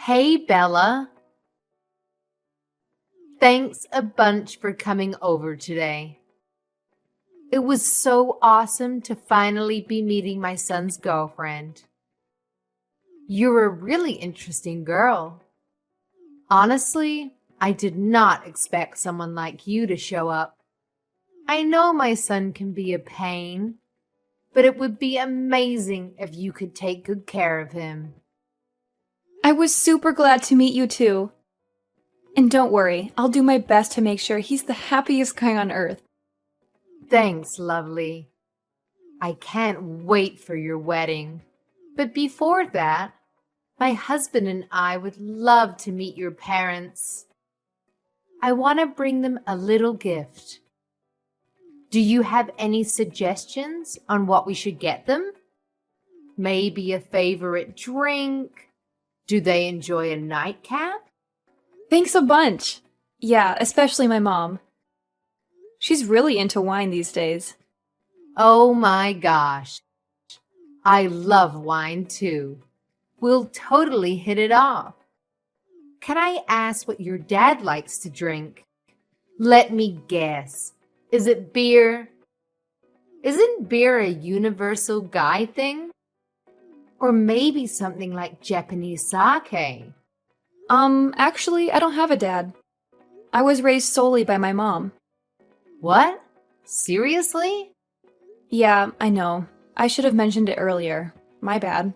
Hey, Bella. Thanks a bunch for coming over today. It was so awesome to finally be meeting my son's girlfriend. You're a really interesting girl. Honestly, I did not expect someone like you to show up. I know my son can be a pain, but it would be amazing if you could take good care of him. I was super glad to meet you too. And don't worry, I'll do my best to make sure he's the happiest guy on earth. Thanks, lovely. I can't wait for your wedding. But before that, my husband and I would love to meet your parents. I want to bring them a little gift. Do you have any suggestions on what we should get them? Maybe a favorite drink? Do they enjoy a nightcap? Thanks a bunch. Yeah, especially my mom. She's really into wine these days. Oh my gosh. I love wine too. We'll totally hit it off. Can I ask what your dad likes to drink? Let me guess. Is it beer? Isn't beer a universal guy thing? Or maybe something like Japanese sake? Actually, I don't have a dad. I was raised solely by my mom. What? Seriously? Yeah, I know. I should have mentioned it earlier. My bad.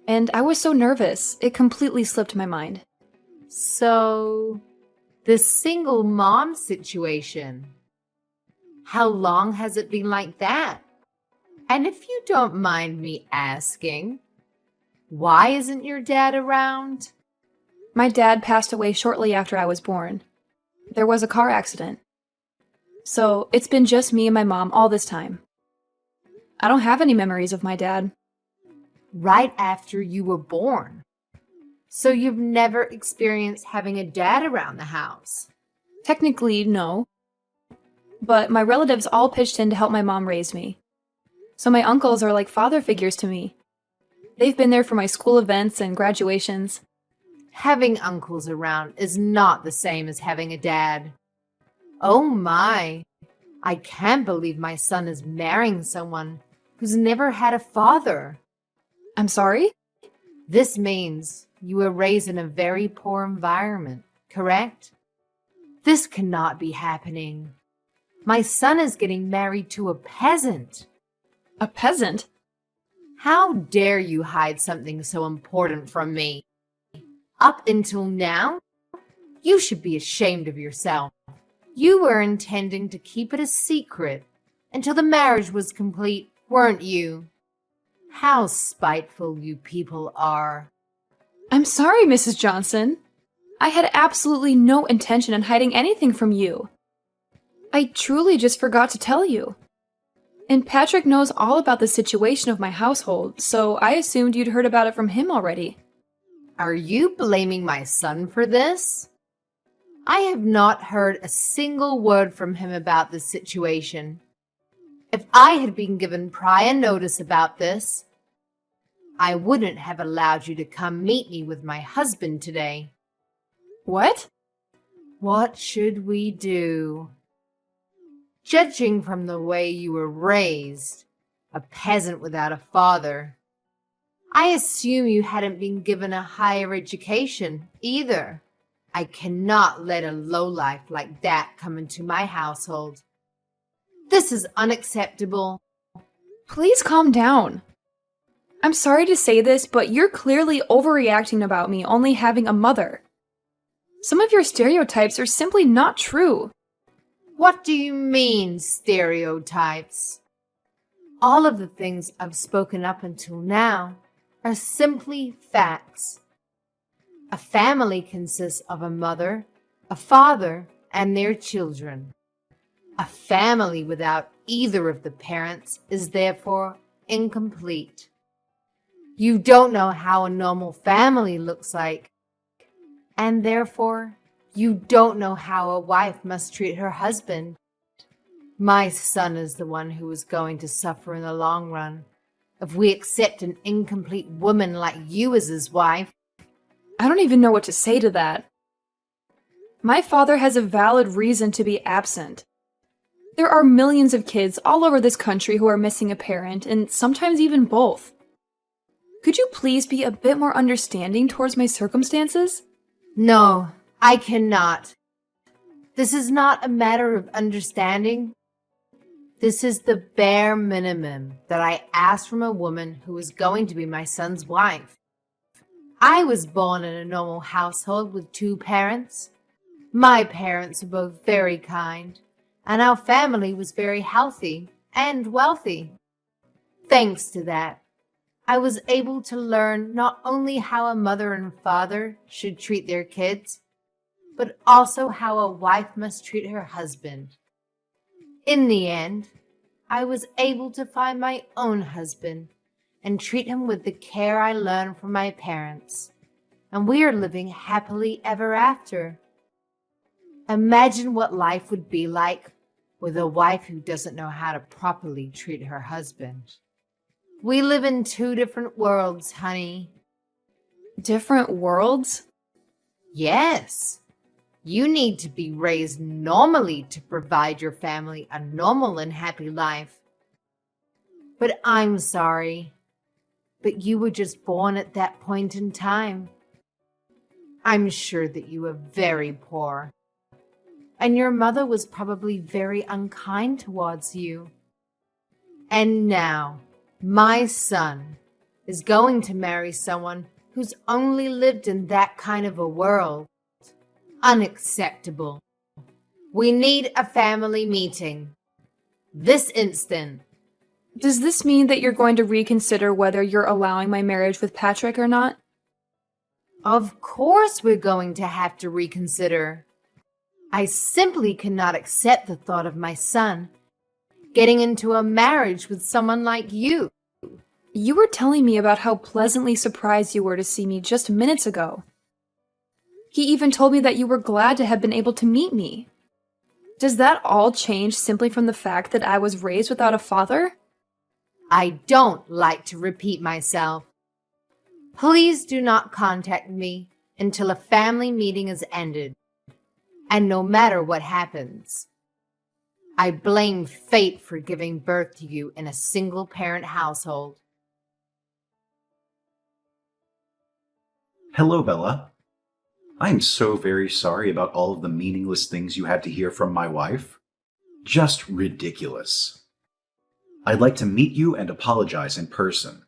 And I was so nervous, it completely slipped my mind. So, the single mom situation. How long has it been like that? And if you don't mind me asking, why isn't your dad around? My dad passed away shortly after I was born. There was a car accident. So, it's been just me and my mom all this time. I don't have any memories of my dad. Right after you were born. So you've never experienced having a dad around the house? Technically, no. But my relatives all pitched in to help my mom raise me. So my uncles are like father figures to me. They've been there for my school events and graduations. Having uncles around is not the same as having a dad. Oh my, I can't believe my son is marrying someone who's never had a father. I'm sorry? This means you were raised in a very poor environment, correct? This cannot be happening. My son is getting married to a peasant. A peasant? How dare you hide something so important from me? Up until now, you should be ashamed of yourself. You were intending to keep it a secret until the marriage was complete, weren't you? How spiteful you people are. I'm sorry, Mrs. Johnson. I had absolutely no intention in hiding anything from you. I truly just forgot to tell you. And Patrick knows all about the situation of my household, so I assumed you'd heard about it from him already. Are you blaming my son for this? I have not heard a single word from him about this situation. If I had been given prior notice about this, I wouldn't have allowed you to come meet me with my husband today. What? What should we do? Judging from the way you were raised, a peasant without a father, I assume you hadn't been given a higher education either. I cannot let a lowlife like that come into my household. This is unacceptable. Please calm down. I'm sorry to say this, but you're clearly overreacting about me only having a mother. Some of your stereotypes are simply not true. What do you mean, stereotypes? All of the things I've spoken up until now are simply facts. A family consists of a mother, a father, and their children. A family without either of the parents is therefore incomplete. You don't know how a normal family looks like, and therefore you don't know how a wife must treat her husband. My son is the one who is going to suffer in the long run if we accept an incomplete woman like you as his wife. I don't even know what to say to that. My father has a valid reason to be absent. There are millions of kids all over this country who are missing a parent, and sometimes even both. Could you please be a bit more understanding towards my circumstances? No, I cannot. This is not a matter of understanding. This is the bare minimum that I asked from a woman who is going to be my son's wife. I was born in a normal household with 2 parents. My parents were both very kind, and our family was very healthy and wealthy. Thanks to that, I was able to learn not only how a mother and father should treat their kids, but also how a wife must treat her husband. In the end, I was able to find my own husband and treat him with the care I learned from my parents, and we are living happily ever after. Imagine what life would be like with a wife who doesn't know how to properly treat her husband. We live in 2 different worlds, honey. Different worlds? Yes. You need to be raised normally to provide your family a normal and happy life. But I'm sorry, but you were just born at that point in time. I'm sure that you were very poor, and your mother was probably very unkind towards you. And now, my son is going to marry someone who's only lived in that kind of a world. Unacceptable. We need a family meeting. This instant. Does this mean that you're going to reconsider whether you're allowing my marriage with Patrick or not? Of course we're going to have to reconsider. I simply cannot accept the thought of my son getting into a marriage with someone like you. You were telling me about how pleasantly surprised you were to see me just minutes ago. He even told me that you were glad to have been able to meet me. Does that all change simply from the fact that I was raised without a father? I don't like to repeat myself. Please do not contact me until a family meeting is ended. And no matter what happens, I blame fate for giving birth to you in a single-parent household. Hello, Bella. I'm so very sorry about all of the meaningless things you had to hear from my wife. Just ridiculous. I'd like to meet you and apologize in person.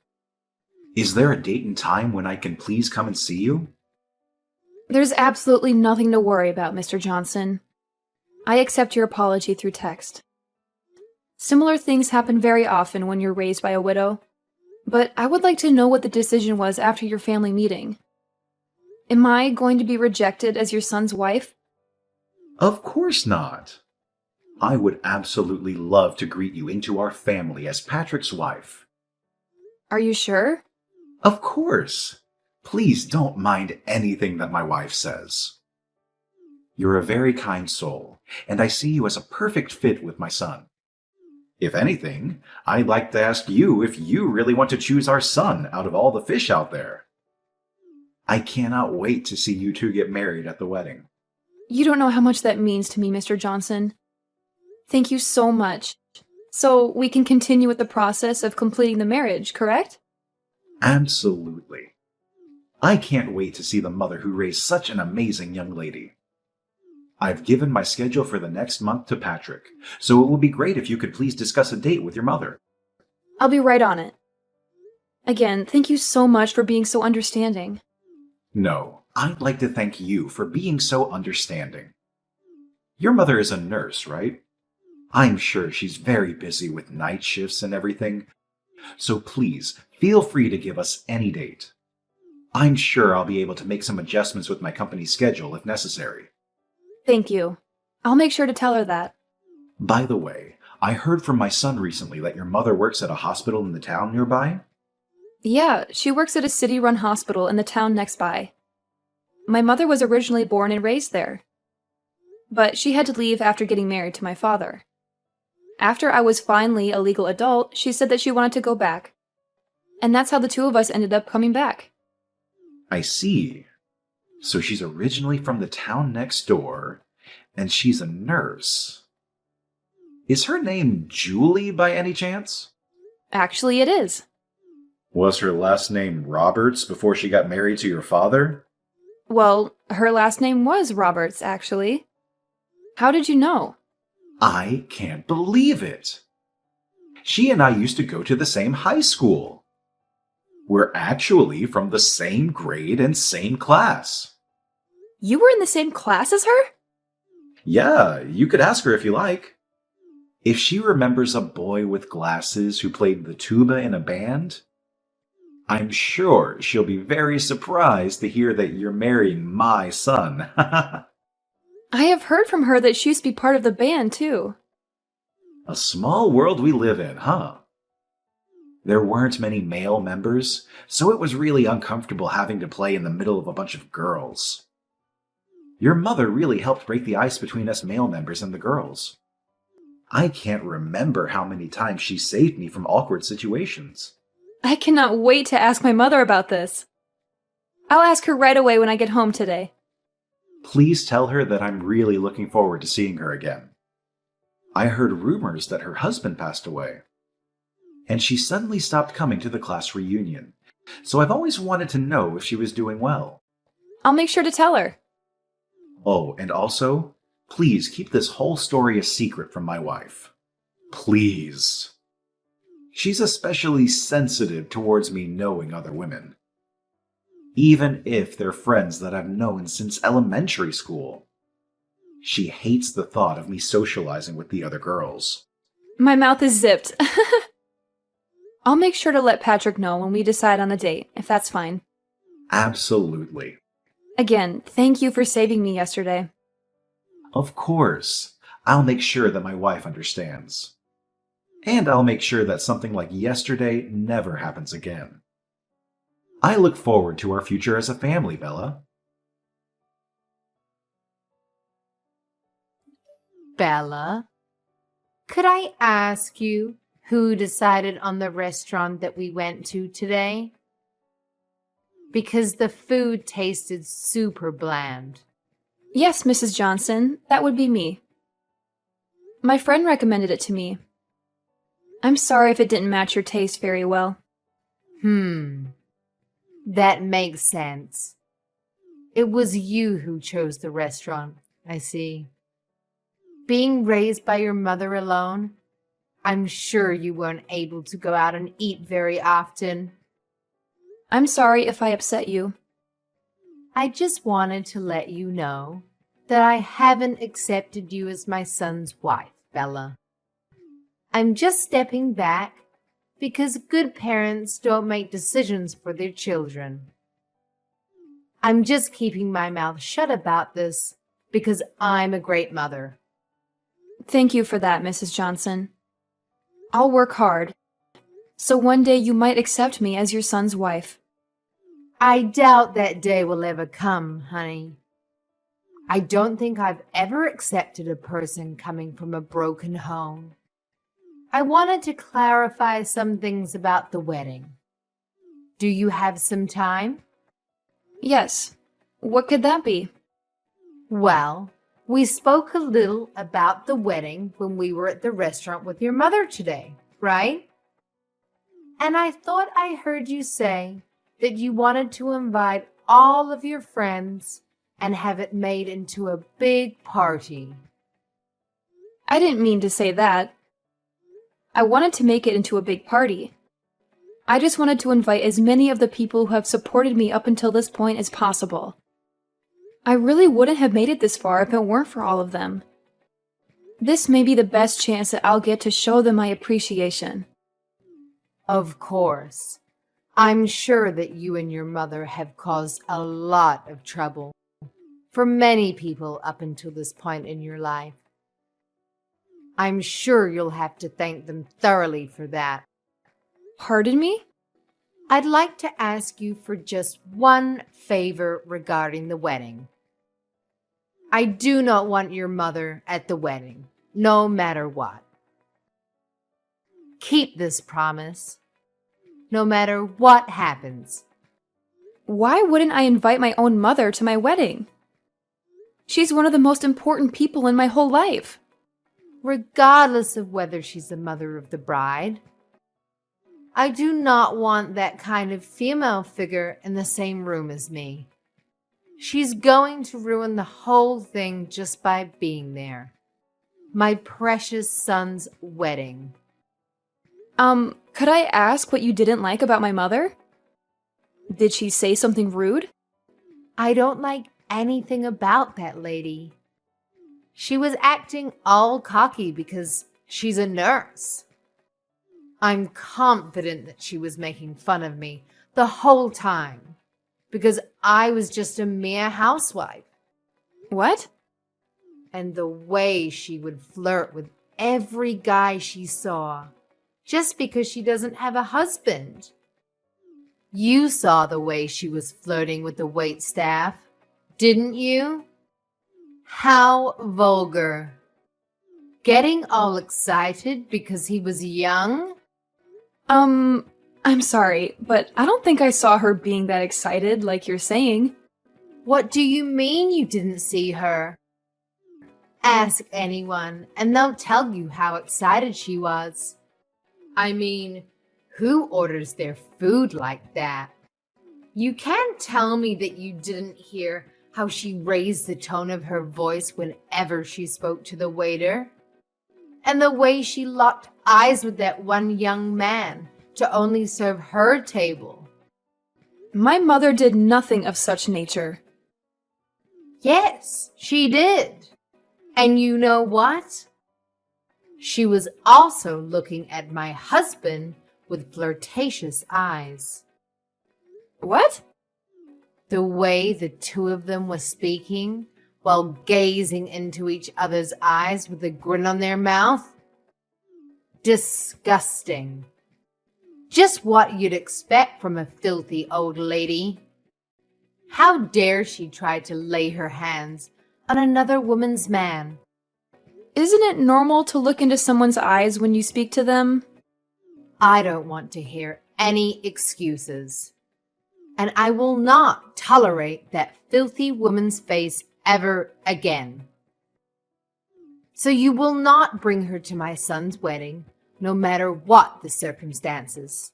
Is there a date and time when I can please come and see you? There's absolutely nothing to worry about, Mr. Johnson. I accept your apology through text. Similar things happen very often when you're raised by a widow, but I would like to know what the decision was after your family meeting. Am I going to be rejected as your son's wife? Of course not. I would absolutely love to greet you into our family as Patrick's wife. Are you sure? Of course. Please don't mind anything that my wife says. You're a very kind soul, and I see you as a perfect fit with my son. If anything, I'd like to ask you if you really want to choose our son out of all the fish out there. I cannot wait to see you two get married at the wedding. You don't know how much that means to me, Mr. Johnson. Thank you so much. So we can continue with the process of completing the marriage, correct? Absolutely. I can't wait to see the mother who raised such an amazing young lady. I've given my schedule for the next month to Patrick, so it would be great if you could please discuss a date with your mother. I'll be right on it. Again, thank you so much for being so understanding. No, I'd like to thank you for being so understanding. Your mother is a nurse, right? I'm sure she's very busy with night shifts and everything, so please feel free to give us any date. I'm sure I'll be able to make some adjustments with my company's schedule if necessary. Thank you. I'll make sure to tell her that. By the way, I heard from my son recently that your mother works at a hospital in the town nearby. Yeah, she works at a city-run hospital in the town next by. My mother was originally born and raised there, but she had to leave after getting married to my father. After I was finally a legal adult, she said that she wanted to go back, and that's how the 2 of us ended up coming back. I see. So she's originally from the town next door, and she's a nurse. Is her name Julie by any chance? Actually, it is. Was her last name Roberts before she got married to your father? Well, her last name was Roberts, actually. How did you know? I can't believe it. She and I used to go to the same high school. We're actually from the same grade and same class. You were in the same class as her? Yeah, you could ask her if you like. If she remembers a boy with glasses who played the tuba in a band, I'm sure she'll be very surprised to hear that you're marrying my son. I have heard from her that she used to be part of the band, too. A small world we live in, huh? There weren't many male members, so it was really uncomfortable having to play in the middle of a bunch of girls. Your mother really helped break the ice between us male members and the girls. I can't remember how many times she saved me from awkward situations. I cannot wait to ask my mother about this. I'll ask her right away when I get home today. Please tell her that I'm really looking forward to seeing her again. I heard rumors that her husband passed away, and she suddenly stopped coming to the class reunion, so I've always wanted to know if she was doing well. I'll make sure to tell her. Oh, and also, please keep this whole story a secret from my wife. Please. She's especially sensitive towards me knowing other women, even if they're friends that I've known since elementary school. She hates the thought of me socializing with the other girls. My mouth is zipped. I'll make sure to let Patrick know when we decide on a date, if that's fine. Absolutely. Again, thank you for saving me yesterday. Of course. I'll make sure that my wife understands. And I'll make sure that something like yesterday never happens again. I look forward to our future as a family, Bella. Bella, could I ask you who decided on the restaurant that we went to today? Because the food tasted super bland. Yes, Mrs. Johnson, that would be me. My friend recommended it to me. I'm sorry if it didn't match your taste very well. That makes sense. It was you who chose the restaurant, I see. Being raised by your mother alone, I'm sure you weren't able to go out and eat very often. I'm sorry if I upset you. I just wanted to let you know that I haven't accepted you as my son's wife, Bella. I'm just stepping back because good parents don't make decisions for their children. I'm just keeping my mouth shut about this because I'm a great mother. Thank you for that, Mrs. Johnson. I'll work hard, so one day you might accept me as your son's wife. I doubt that day will ever come, honey. I don't think I've ever accepted a person coming from a broken home. I wanted to clarify some things about the wedding. Do you have some time? Yes. What could that be? Well, we spoke a little about the wedding when we were at the restaurant with your mother today, right? And I thought I heard you say that you wanted to invite all of your friends and have it made into a big party. I didn't mean to say that. I wanted to make it into a big party. I just wanted to invite as many of the people who have supported me up until this point as possible. I really wouldn't have made it this far if it weren't for all of them. This may be the best chance that I'll get to show them my appreciation. Of course. I'm sure that you and your mother have caused a lot of trouble for many people up until this point in your life. I'm sure you'll have to thank them thoroughly for that. Pardon me? I'd like to ask you for just one favor regarding the wedding. I do not want your mother at the wedding, no matter what. Keep this promise, no matter what happens. Why wouldn't I invite my own mother to my wedding? She's one of the most important people in my whole life. Regardless of whether she's the mother of the bride. I do not want that kind of female figure in the same room as me. She's going to ruin the whole thing just by being there. My precious son's wedding. Could I ask what you didn't like about my mother? Did she say something rude? I don't like anything about that lady. She was acting all cocky because she's a nurse. I'm confident that she was making fun of me the whole time because I was just a mere housewife. What? And the way she would flirt with every guy she saw just because she doesn't have a husband. You saw the way she was flirting with the waitstaff, didn't you? How vulgar. Getting all excited because he was young? I'm sorry, but I don't think I saw her being that excited like you're saying. What do you mean you didn't see her? Ask anyone and they'll tell you how excited she was. I mean, who orders their food like that? You can't tell me that you didn't hear how she raised the tone of her voice whenever she spoke to the waiter, and the way she locked eyes with that one young man to only serve her table. My mother did nothing of such nature. Yes, she did. And you know what? She was also looking at my husband with flirtatious eyes. What? The way the two of them were speaking while gazing into each other's eyes with a grin on their mouth. Disgusting. Just what you'd expect from a filthy old lady. How dare she try to lay her hands on another woman's man? Isn't it normal to look into someone's eyes when you speak to them? I don't want to hear any excuses. And I will not tolerate that filthy woman's face ever again. So you will not bring her to my son's wedding, no matter what the circumstances.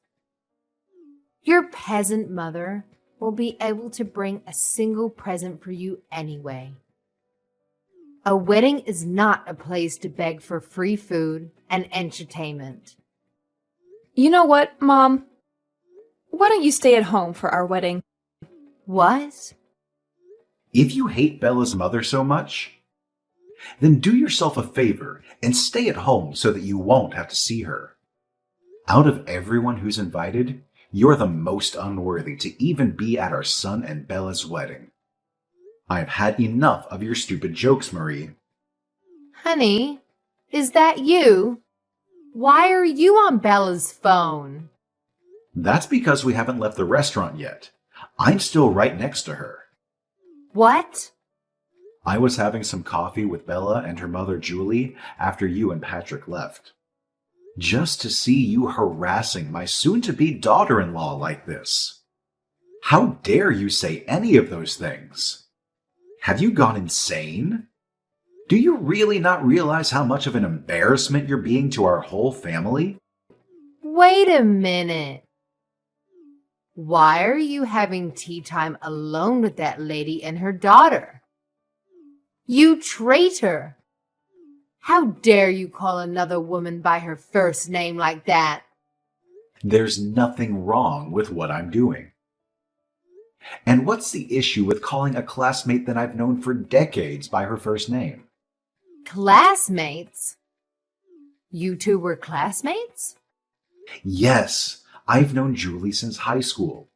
Your peasant mother will be able to bring a single present for you anyway. A wedding is not a place to beg for free food and entertainment. You know what, Mom? Why don't you stay at home for our wedding? What? If you hate Bella's mother so much, then do yourself a favor and stay at home so that you won't have to see her. Out of everyone who's invited, you're the most unworthy to even be at our son and Bella's wedding. I've had enough of your stupid jokes, Marie. Honey, is that you? Why are you on Bella's phone? That's because we haven't left the restaurant yet. I'm still right next to her. What? I was having some coffee with Bella and her mother Julie after you and Patrick left. Just to see you harassing my soon-to-be daughter-in-law like this. How dare you say any of those things? Have you gone insane? Do you really not realize how much of an embarrassment you're being to our whole family? Wait a minute. Why are you having tea time alone with that lady and her daughter? You traitor! How dare you call another woman by her first name like that? There's nothing wrong with what I'm doing. And what's the issue with calling a classmate that I've known for decades by her first name? Classmates? You two were classmates? Yes, I've known Julie since high school.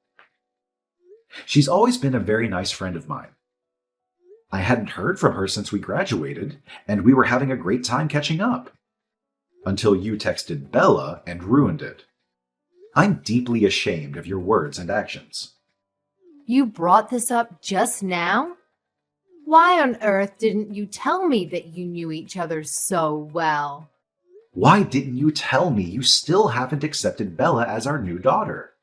She's always been a very nice friend of mine. I hadn't heard from her since we graduated, and we were having a great time catching up. Until you texted Bella and ruined it. I'm deeply ashamed of your words and actions. You brought this up just now? Why on earth didn't you tell me that you knew each other so well? Why didn't you tell me you still haven't accepted Bella as our new daughter?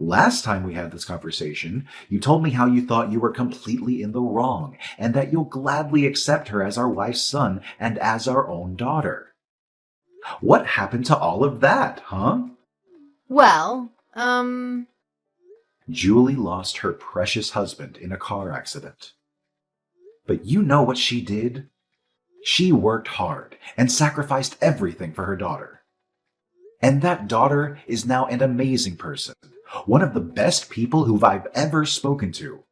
Last time we had this conversation, you told me how you thought you were completely in the wrong and that you'll gladly accept her as our wife's son and as our own daughter. What happened to all of that, huh? Well, Julie lost her precious husband in a car accident. But you know what she did? She worked hard and sacrificed everything for her daughter. And that daughter is now an amazing person, one of the best people who I've ever spoken to.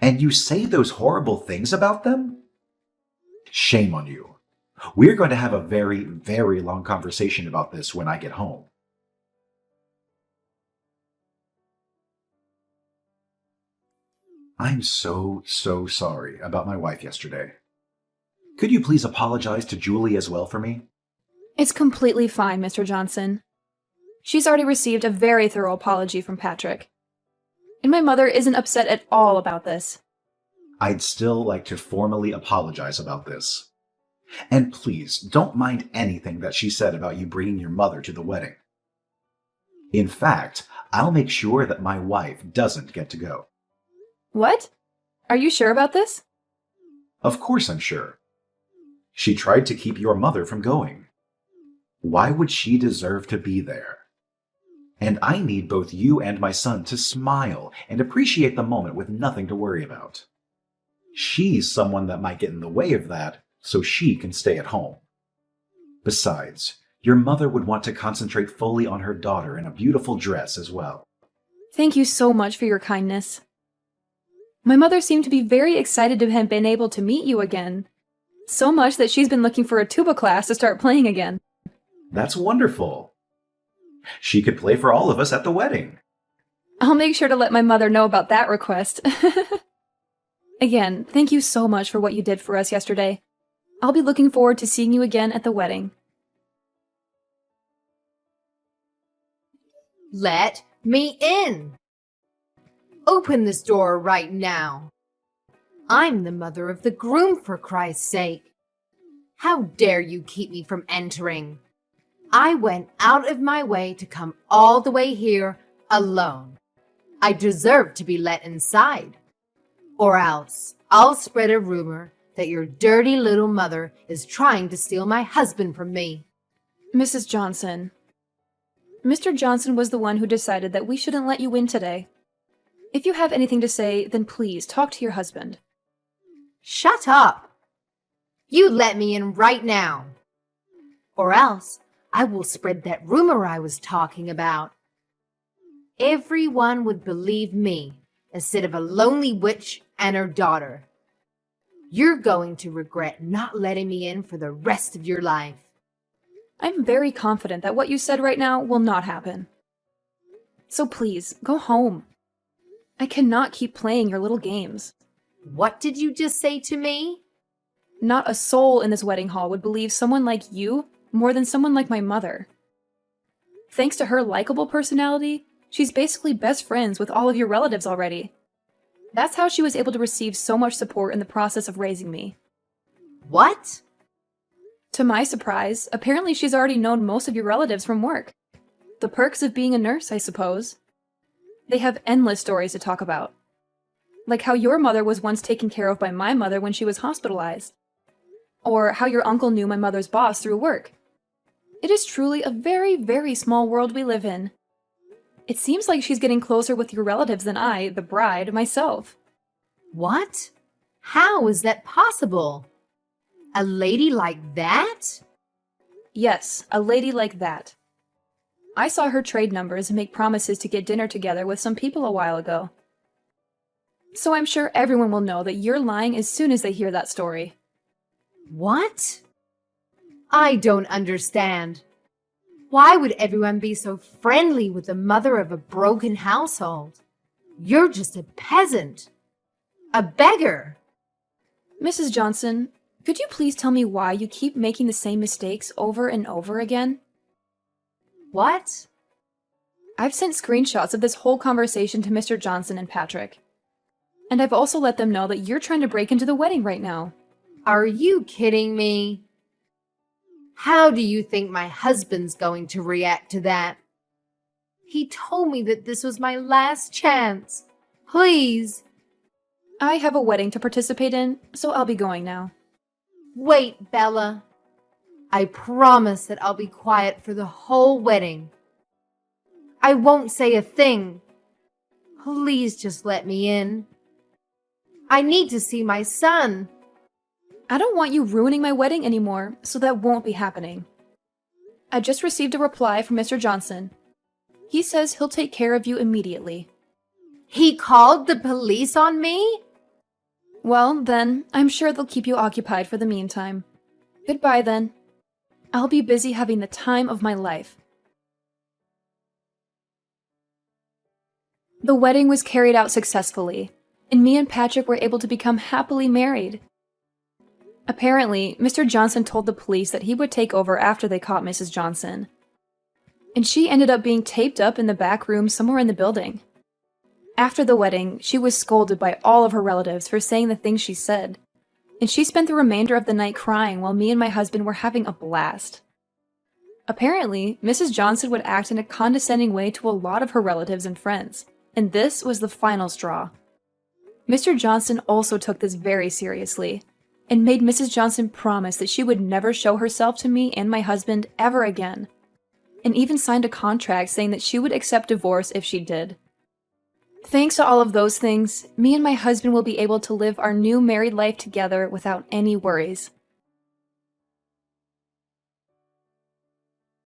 And you say those horrible things about them? Shame on you. We're going to have a very, very long conversation about this when I get home. I'm so sorry about my wife yesterday. Could you please apologize to Julie as well for me? It's completely fine, Mr. Johnson. She's already received a very thorough apology from Patrick. And my mother isn't upset at all about this. I'd still like to formally apologize about this. And please, don't mind anything that she said about you bringing your mother to the wedding. In fact, I'll make sure that my wife doesn't get to go. What? Are you sure about this? Of course I'm sure. She tried to keep your mother from going. Why would she deserve to be there? And I need both you and my son to smile and appreciate the moment with nothing to worry about. She's someone that might get in the way of that, so she can stay at home. Besides, your mother would want to concentrate fully on her daughter in a beautiful dress as well. Thank you so much for your kindness. My mother seemed to be very excited to have been able to meet you again. So much that she's been looking for a tuba class to start playing again. That's wonderful. She could play for all of us at the wedding. I'll make sure to let my mother know about that request. Again, thank you so much for what you did for us yesterday. I'll be looking forward to seeing you again at the wedding. let me in. Open this door right now. I'm the mother of the groom, for Christ's sake. How dare you keep me from entering? I went out of my way to come all the way here alone. I deserve to be let inside. Or else I'll spread a rumor that your dirty little mother is trying to steal my husband from me. Mrs. Johnson. Mr. Johnson was the one who decided that we shouldn't let you in today. If you have anything to say, then please talk to your husband. Shut up! You let me in right now. Or else I will spread that rumor I was talking about. Everyone would believe me instead of a lonely witch and her daughter. You're going to regret not letting me in for the rest of your life. I'm very confident that what you said right now will not happen. So please, go home. I cannot keep playing your little games. What did you just say to me? Not a soul in this wedding hall would believe someone like you more than someone like my mother. Thanks to her likable personality, she's basically best friends with all of your relatives already. That's how she was able to receive so much support in the process of raising me. What? To my surprise, apparently she's already known most of your relatives from work. The perks of being a nurse, I suppose. They have endless stories to talk about. Like how your mother was once taken care of by my mother when she was hospitalized. Or how your uncle knew my mother's boss through work. It is truly a very, very small world we live in. It seems like she's getting closer with your relatives than I, the bride, myself. What? How is that possible? A lady like that? Yes, a lady like that. I saw her trade numbers and make promises to get dinner together with some people a while ago. So I'm sure everyone will know that you're lying as soon as they hear that story. What? I don't understand. Why would everyone be so friendly with the mother of a broken household? You're just a peasant. A beggar. Mrs. Johnson, could you please tell me why you keep making the same mistakes over and over again? What? I've sent screenshots of this whole conversation to Mr. Johnson and Patrick. And I've also let them know that you're trying to break into the wedding right now. Are you kidding me? How do you think my husband's going to react to that? He told me that this was my last chance. Please. I have a wedding to participate in, so I'll be going now. Wait, Bella. I promise that I'll be quiet for the whole wedding. I won't say a thing. Please just let me in. I need to see my son. I don't want you ruining my wedding anymore, so that won't be happening. I just received a reply from Mr. Johnson. He says he'll take care of you immediately. He called the police on me? Well, then, I'm sure they'll keep you occupied for the meantime. Goodbye, then. I'll be busy having the time of my life. The wedding was carried out successfully, and me and Patrick were able to become happily married. Apparently, Mr. Johnson told the police that he would take over after they caught Mrs. Johnson. And she ended up being taped up in the back room somewhere in the building. After the wedding, she was scolded by all of her relatives for saying the things she said, and she spent the remainder of the night crying while me and my husband were having a blast. Apparently, Mrs. Johnson would act in a condescending way to a lot of her relatives and friends, and this was the final straw. Mr. Johnson also took this very seriously, and made Mrs. Johnson promise that she would never show herself to me and my husband ever again, and even signed a contract saying that she would accept divorce if she did. Thanks to all of those things, me and my husband will be able to live our new married life together without any worries.